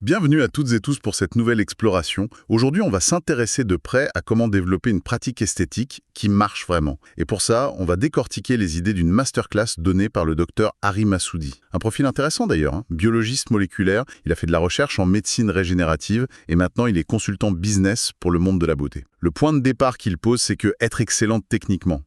Bienvenue à toutes et tous pour cette nouvelle exploration. Aujourd'hui, on va s'intéresser de près à comment développer une pratique esthétique qui marche vraiment. Et pour ça, on va décortiquer les idées d'une masterclass donnée par le docteur Hari Massoudi. Un profil intéressant d'ailleurs, hein. Biologiste moléculaire, il a fait de la recherche en médecine régénérative et maintenant il est consultant business pour le monde de la beauté. Le point de départ qu'il pose, c'est que être excellente techniquement,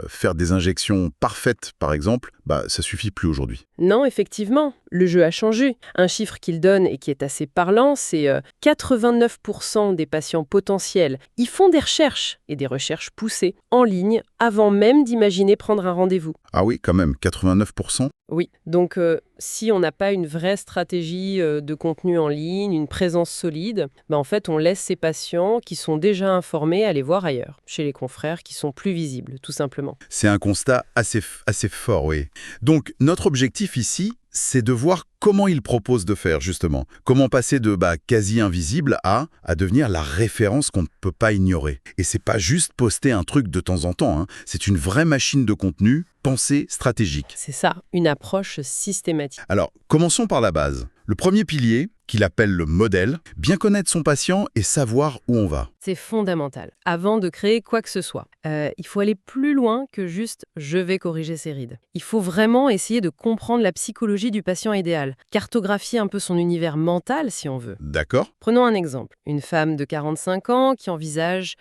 faire des injections parfaites par exemple, ça suffit plus aujourd'hui. Non, effectivement, le jeu a changé. Un chiffre qu'il donne et qui est assez parlant, c'est 89% des patients potentiels. Ils font des recherches, et des recherches poussées, en ligne, avant même d'imaginer prendre un rendez-vous. Ah oui, quand même, 89%. Oui, donc si on n'a pas une vraie stratégie de contenu en ligne, une présence solide, en fait, on laisse ces patients qui sont déjà informés aller voir ailleurs, chez les confrères qui sont plus visibles, tout simplement. C'est un constat assez fort, oui. Donc, notre objectif ici, c'est de voir comment il propose de faire, justement. Comment passer de quasi invisible à devenir la référence qu'on ne peut pas ignorer. Et c'est pas juste poster un truc de temps en temps, hein. C'est une vraie machine de contenu, pensée stratégique. C'est ça, une approche systématique. Alors, commençons par la base. Le premier pilier, qu'il appelle le modèle, bien connaître son patient et savoir où on va. C'est fondamental. Avant de créer quoi que ce soit, il faut aller plus loin que juste « je vais corriger ses rides ». Il faut vraiment essayer de comprendre la psychologie du patient idéal, cartographier un peu son univers mental si on veut. D'accord ? Prenons un exemple. Une femme de 45 ans qui envisage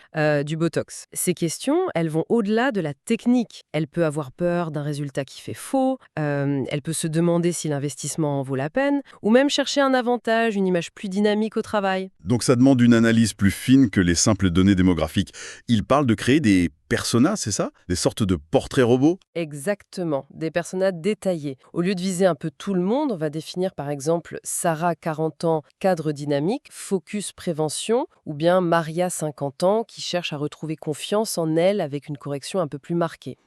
du Botox. Ces questions, elles vont au-delà de la technique. Elle peut avoir peur d'un résultat qui fait faux, elle peut se demander si l'investissement en vaut la peine, ou même chercher un avantage, une image plus dynamique au travail. Donc ça demande une analyse plus fine que les simples données démographiques. Il parle de créer des personas, c'est ça? Des sortes de portraits robots? Exactement, des personas détaillés. Au lieu de viser un peu tout le monde, on va définir par exemple Sarah, 40 ans, cadre dynamique, focus prévention, ou bien Maria, 50 ans, qui cherche à retrouver confiance en elle avec une correction un peu plus marquée.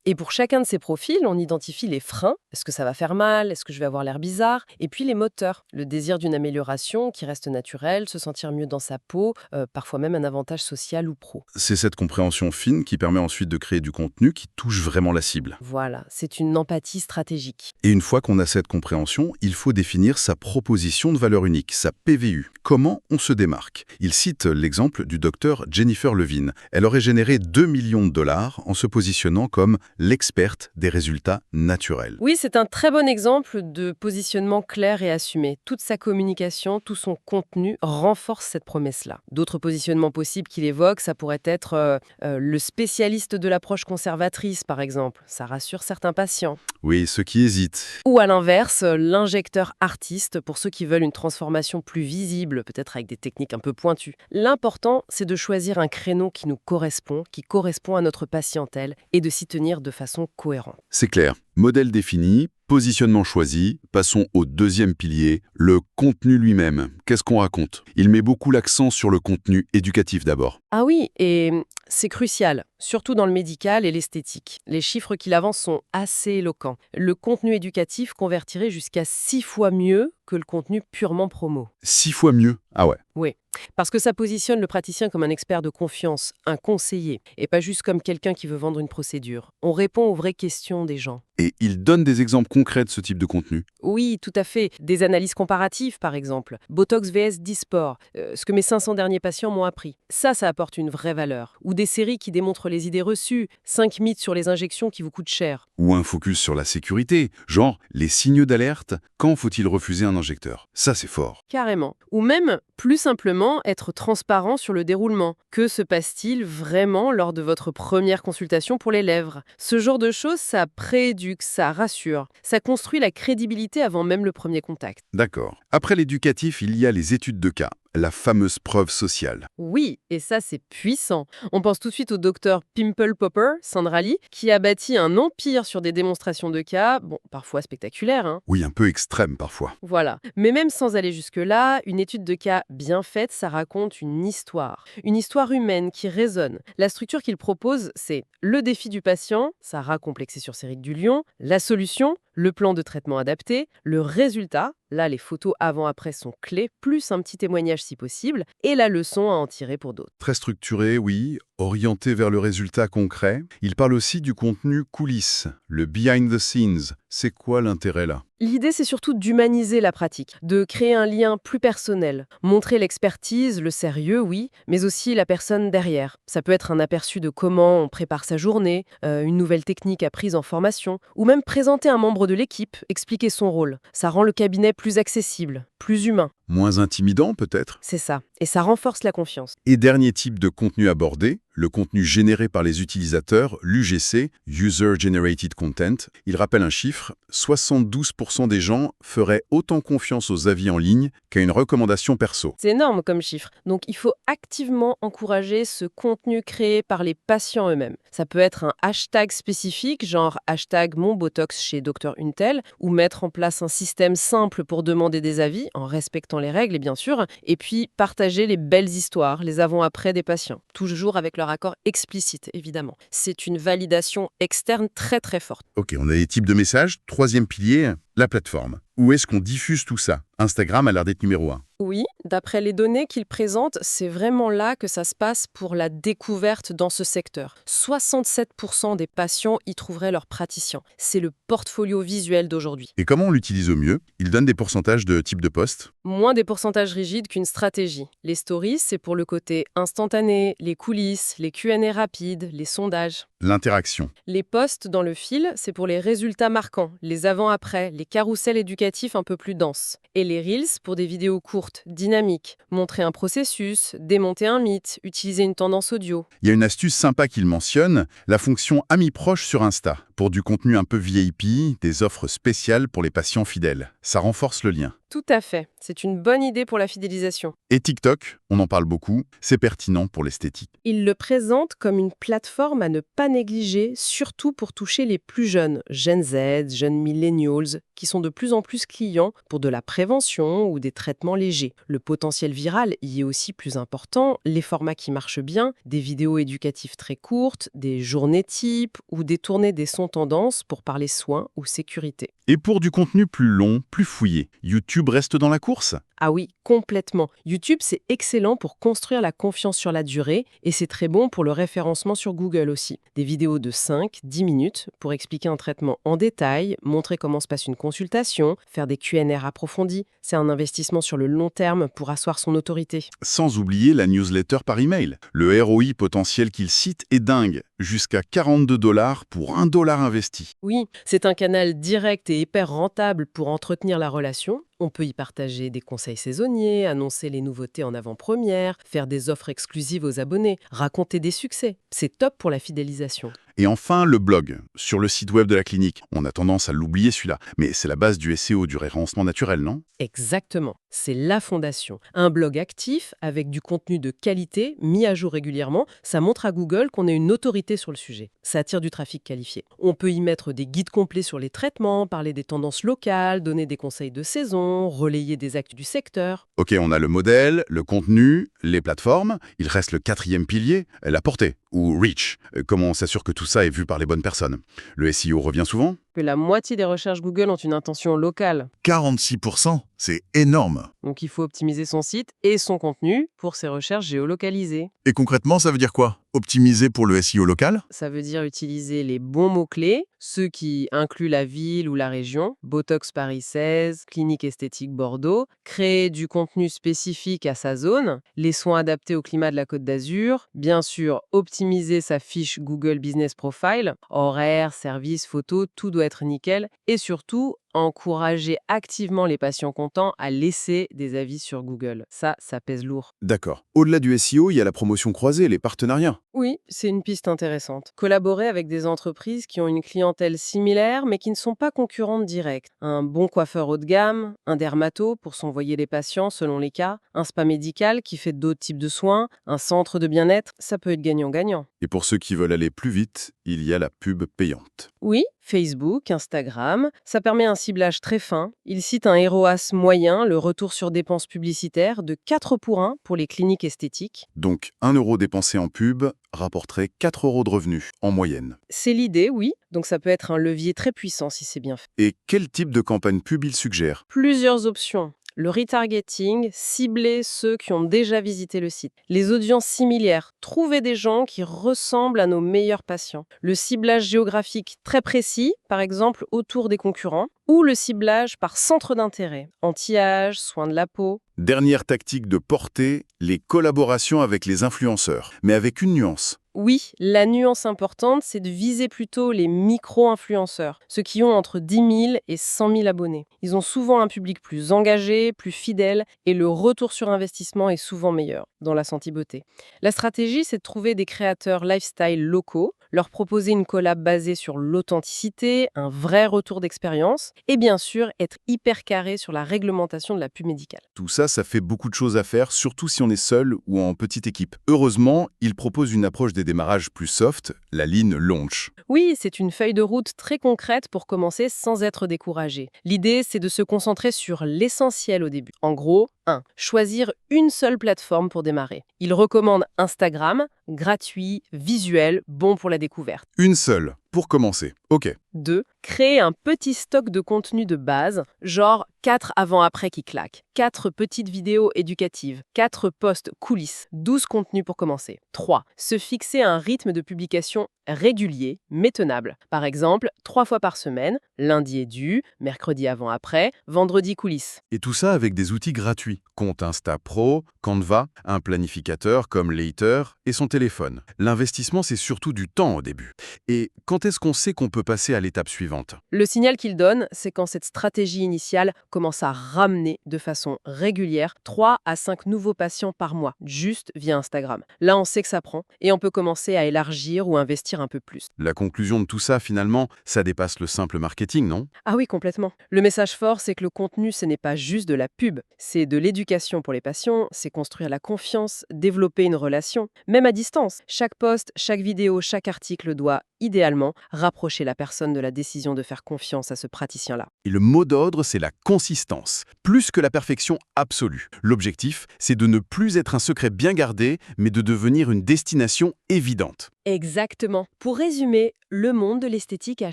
Et pour chacun de ces profils, on identifie les freins. Est-ce que ça va faire mal? Est-ce que je vais avoir l'air bizarre? Et puis les moteurs, le désir d'une amélioration qui reste naturelle, se sentir mieux dans sa peau, parfois même un avantage social ou pro. C'est cette compréhension fine qui permet ensuite de créer du contenu qui touche vraiment la cible. Voilà, c'est une empathie stratégique. Et une fois qu'on a cette compréhension, il faut définir sa proposition de valeur unique, sa PVU. Comment on se démarque? Il cite l'exemple du docteur Jennifer Levine. Elle aurait généré 2 millions de dollars en se positionnant comme l'experte des résultats naturels. Oui, c'est un très bon exemple de positionnement clair et assumé. Toute sa communication, tout son contenu renforce cette promesse-là. D'autres positionnements possibles qu'il évoque, ça pourrait être le spécialiste de l'approche conservatrice, par exemple. Ça rassure certains patients. Oui, ceux qui hésitent. Ou à l'inverse, l'injecteur artiste pour ceux qui veulent une transformation plus visible, peut-être avec des techniques un peu pointues. L'important, c'est de choisir un créneau qui nous correspond, qui correspond à notre patientèle et de s'y tenir de façon cohérente. C'est clair. Modèle défini, positionnement choisi. Passons au deuxième pilier, le contenu lui-même. Qu'est-ce qu'on raconte? Il met beaucoup l'accent sur le contenu éducatif d'abord. Ah oui, et c'est crucial, surtout dans le médical et l'esthétique. Les chiffres qu'il avance sont assez éloquents. Le contenu éducatif convertirait jusqu'à 6 fois mieux que le contenu purement promo. 6 fois mieux. Ah ouais. Oui, parce que ça positionne le praticien comme un expert de confiance, un conseiller, et pas juste comme quelqu'un qui veut vendre une procédure. On répond aux vraies questions des gens. Et il donne des exemples concrets de ce type de contenu. Oui, tout à fait. Des analyses comparatives, par exemple. Botox vs Dysport, ce que mes 500 derniers patients m'ont appris. Ça apporte une vraie valeur. Ou des séries qui démontrent les idées reçues, 5 mythes sur les injections qui vous coûtent cher. Ou un focus sur la sécurité, genre les signaux d'alerte, quand faut-il refuser un injecteur? Ça, c'est fort. Carrément. Ou même, plus simplement, être transparent sur le déroulement. Que se passe-t-il vraiment lors de votre première consultation pour les lèvres? Ce genre de choses, ça prééduque, ça rassure. Ça construit la crédibilité avant même le premier contact. D'accord. Après l'éducatif, il y a les études de cas, la fameuse preuve sociale. Oui, et ça c'est puissant. On pense tout de suite au docteur Pimple Popper, Sandra Lee, qui a bâti un empire sur des démonstrations de cas, parfois spectaculaires, hein. Oui, un peu extrême parfois. Voilà. Mais même sans aller jusque-là, une étude de cas bien faite, ça raconte une histoire. Une histoire humaine qui résonne. La structure qu'il propose, c'est le défi du patient, Sarah complexée sur ses rides du lion, la solution, le plan de traitement adapté, le résultat, là les photos avant-après sont clés, plus un petit témoignage si possible, et la leçon à en tirer pour d'autres. Très structuré, oui, orienté vers le résultat concret. Il parle aussi du contenu coulisses, le behind the scenes. C'est quoi l'intérêt là? L'idée, c'est surtout d'humaniser la pratique, de créer un lien plus personnel, montrer l'expertise, le sérieux, oui, mais aussi la personne derrière. Ça peut être un aperçu de comment on prépare sa journée, une nouvelle technique apprise en formation, ou même présenter un membre de l'équipe, expliquer son rôle. Ça rend le cabinet plus accessible, plus humain. Moins intimidant peut-être? C'est ça. Et ça renforce la confiance. Et dernier type de contenu abordé, le contenu généré par les utilisateurs, l'UGC, User Generated Content. Il rappelle un chiffre, 72% des gens feraient autant confiance aux avis en ligne qu'à une recommandation perso. C'est énorme comme chiffre. Donc il faut activement encourager ce contenu créé par les patients eux-mêmes. Ça peut être un hashtag spécifique, genre hashtag mon Botox chez Dr Untel, ou mettre en place un système simple pour demander des avis, en respectant les règles, et bien sûr, et puis partager les belles histoires, les avant-après des patients, toujours avec leur accord explicite, évidemment. C'est une validation externe très très forte. Ok, on a les types de messages. Troisième pilier, la plateforme. Où est-ce qu'on diffuse tout ça? Instagram a l'air d'être numéro 1. Oui, d'après les données qu'il présente, c'est vraiment là que ça se passe pour la découverte dans ce secteur. 67% des patients y trouveraient leur praticien. C'est le portfolio visuel d'aujourd'hui. Et comment on l'utilise au mieux? Il donne des pourcentages de type de poste. Moins des pourcentages rigides qu'une stratégie. Les stories, c'est pour le côté instantané, les coulisses, les Q&A rapides, les sondages. L'interaction. Les posts dans le fil, c'est pour les résultats marquants, les avant-après, les carousels éducatifs un peu plus denses. Et les reels pour des vidéos courtes, dynamiques, montrer un processus, démonter un mythe, utiliser une tendance audio. Il y a une astuce sympa qu'il mentionne, la fonction Amis proches sur Insta, pour du contenu un peu VIP, des offres spéciales pour les patients fidèles. Ça renforce le lien. Tout à fait, c'est une bonne idée pour la fidélisation. Et TikTok, on en parle beaucoup, c'est pertinent pour l'esthétique. Il le présente comme une plateforme à ne pas négliger, surtout pour toucher les plus jeunes, Gen Z, jeunes millennials, qui sont de plus en plus clients pour de la prévention ou des traitements légers. Le potentiel viral y est aussi plus important, les formats qui marchent bien, des vidéos éducatives très courtes, des journées types ou détourner des sons tendances pour parler soins ou sécurité. Et pour du contenu plus long, plus fouillé, YouTube reste dans la course? Ah oui, complètement. YouTube, c'est excellent pour construire la confiance sur la durée et c'est très bon pour le référencement sur Google aussi. Des vidéos de 5-10 minutes pour expliquer un traitement en détail, montrer comment se passe une consultation, faire des Q&A approfondis. C'est un investissement sur le long terme pour asseoir son autorité. Sans oublier la newsletter par email. Le ROI potentiel qu'il cite est dingue, jusqu'à 42 $ pour $1 investi. Oui, c'est un canal direct et hyper rentable pour entretenir la relation. On peut y partager des conseils saisonniers, annoncer les nouveautés en avant-première, faire des offres exclusives aux abonnés, raconter des succès. C'est top pour la fidélisation. Et enfin, le blog, sur le site web de la clinique. On a tendance à l'oublier celui-là, mais c'est la base du SEO, du référencement naturel, non? Exactement, c'est la fondation. Un blog actif avec du contenu de qualité mis à jour régulièrement, ça montre à Google qu'on est une autorité sur le sujet. Ça attire du trafic qualifié. On peut y mettre des guides complets sur les traitements, parler des tendances locales, donner des conseils de saison, relayer des actes du secteur. Ok, on a le modèle, le contenu, les plateformes. Il reste le quatrième pilier, la portée, ou reach. Comment on s'assure que tout ça est vu par les bonnes personnes? Le SEO revient souvent? Que la moitié des recherches Google ont une intention locale. 46%, c'est énorme. Donc il faut optimiser son site et son contenu pour ses recherches géolocalisées. Et concrètement, ça veut dire quoi? Optimiser pour le SEO local? Ça veut dire utiliser les bons mots-clés, ceux qui incluent la ville ou la région, Botox Paris 16, clinique esthétique Bordeaux, créer du contenu spécifique à sa zone, les soins adaptés au climat de la Côte d'Azur, bien sûr optimiser sa fiche Google Business Profile, horaires, services, photos, tout doit être nickel, et surtout encourager activement les patients contents à laisser des avis sur Google. Ça pèse lourd. D'accord. Au-delà du SEO, il y a la promotion croisée, les partenariats. Oui, c'est une piste intéressante. Collaborer avec des entreprises qui ont une clientèle similaire mais qui ne sont pas concurrentes directes. Un bon coiffeur haut de gamme, un dermato pour s'envoyer les patients selon les cas, un spa médical qui fait d'autres types de soins, un centre de bien-être, ça peut être gagnant-gagnant. Et pour ceux qui veulent aller plus vite, il y a la pub payante. Oui, Facebook, Instagram, ça permet un ciblage très fin. Il cite un ROAS moyen, le retour sur dépenses publicitaires, de 4 pour 1 pour les cliniques esthétiques. Donc 1 euro dépensé en pub rapporterait 4 € de revenus, en moyenne. C'est l'idée, oui. Donc ça peut être un levier très puissant si c'est bien fait. Et quel type de campagne pub il suggère? Plusieurs options. Le retargeting, cibler ceux qui ont déjà visité le site. Les audiences similaires, trouver des gens qui ressemblent à nos meilleurs patients. Le ciblage géographique très précis, par exemple autour des concurrents. Ou le ciblage par centre d'intérêt, anti-âge, soins de la peau. Dernière tactique de portée, les collaborations avec les influenceurs, mais avec une nuance. Oui, la nuance importante, c'est de viser plutôt les micro-influenceurs, ceux qui ont entre 10 000 et 100 000 abonnés. Ils ont souvent un public plus engagé, plus fidèle, et le retour sur investissement est souvent meilleur dans la santé beauté. La stratégie, c'est de trouver des créateurs lifestyle locaux, leur proposer une collab basée sur l'authenticité, un vrai retour d'expérience, et bien sûr, être hyper carré sur la réglementation de la pub médicale. Tout ça, ça fait beaucoup de choses à faire, surtout si on est seul ou en petite équipe. Heureusement, il propose une approche des démarrages plus soft, la ligne launch. Oui, c'est une feuille de route très concrète pour commencer sans être découragé. L'idée, c'est de se concentrer sur l'essentiel au début. En gros, 1. Choisir une seule plateforme pour démarrer. Il recommande Instagram, gratuit, visuel, bon pour la découverte. Une seule, pour commencer. Ok. 2. Créer un petit stock de contenu de base, genre 4 avant-après qui claquent, 4 petites vidéos éducatives, 4 posts coulisses, 12 contenus pour commencer. 3. Se fixer un rythme de publication régulier, mais tenable. Par exemple, 3 fois par semaine, lundi édu, mercredi avant-après, vendredi coulisses. Et tout ça avec des outils gratuits. Compte Insta Pro, Canva, un planificateur comme Later et son téléphone. L'investissement, c'est surtout du temps au début. Et quand est-ce qu'on sait qu'on peut passer à l'étape suivante? Le signal qu'il donne, c'est quand cette stratégie initiale commence à ramener de façon régulière 3 à 5 nouveaux patients par mois, juste via Instagram. Là, on sait que ça prend et on peut commencer à élargir ou investir un peu plus. La conclusion de tout ça, finalement, ça dépasse le simple marketing, non? Ah oui, complètement. Le message fort, c'est que le contenu, ce n'est pas juste de la pub, c'est de l'éducation pour les patients, c'est construire la confiance, développer une relation, même à distance. Chaque post, chaque vidéo, chaque article doit, idéalement, rapprocher la personne de la décision de faire confiance à ce praticien-là. Et le mot d'ordre, c'est la consistance, plus que la perfection absolue. L'objectif, c'est de ne plus être un secret bien gardé, mais de devenir une destination évidente. Exactement. Pour résumer, le monde de l'esthétique a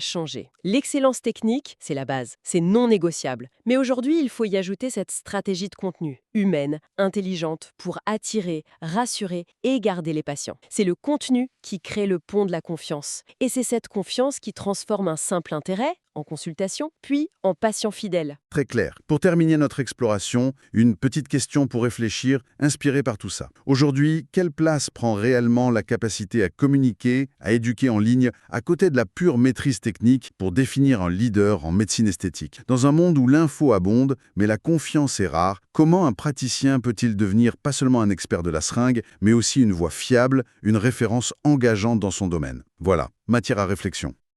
changé. L'excellence technique, c'est la base, c'est non négociable. Mais aujourd'hui, il faut y ajouter cette stratégie de contenu, humaine, intelligente, pour attirer, rassurer et garder les patients. C'est le contenu qui crée le pont de la confiance. Et c'est cette confiance qui transforme un simple intérêt en consultation, puis en patient fidèle. Très clair. Pour terminer notre exploration, une petite question pour réfléchir, inspirée par tout ça. Aujourd'hui, quelle place prend réellement la capacité à communiquer, à éduquer en ligne, à côté de la pure maîtrise technique pour définir un leader en médecine esthétique? Dans un monde où l'info abonde, mais la confiance est rare, comment un praticien peut-il devenir pas seulement un expert de la seringue, mais aussi une voix fiable, une référence engageante dans son domaine? Voilà, matière à réflexion.